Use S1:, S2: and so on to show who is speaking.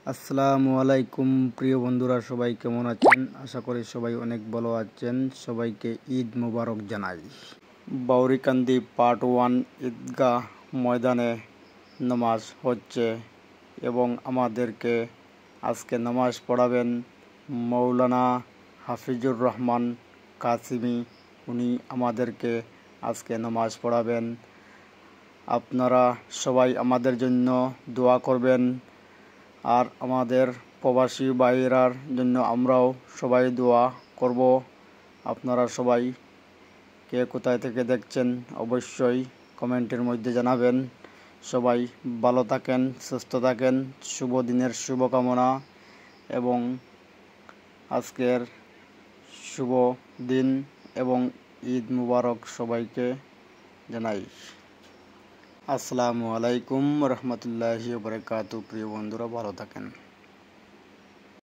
S1: আসসালামু আলাইকুম প্রিয় বন্ধুরা, সবাই কেমন আছেন? আশা করি সবাই অনেক ভালো আছেন। সবাইকে ঈদ মোবারক জানাই। বাউরিকান্দি পার্ট 1 ঈদগাহ ময়দানে নামাজ হচ্ছে এবং আমাদেরকে আজকে নামাজ পড়াবেন মৌলানা হাফিজুর রহমান কাসিমি। উনি আমাদেরকে আজকে নামাজ পড়াবেন। আপনারা সবাই আমাদের জন্য দোয়া করবেন, আর আমাদের প্রবাসী ভাইয়েরার জন্য আমরাও সবাই দোয়া করব। আপনারা সবাই কে কোথায় থেকে দেখছেন অবশ্যই কমেন্টের মধ্যে জানাবেন। সবাই ভালো থাকেন, সুস্থ থাকেন। শুভ দিনের শুভকামনা এবং আজকের শুভ দিন এবং ঈদ মুবারক সবাইকে জানাই। আসসালামু আলাইকুম রহমতুল্লাহি ওয়া বারাকাতুহু। প্রিয় বন্ধুরা, ভালো থাকেন।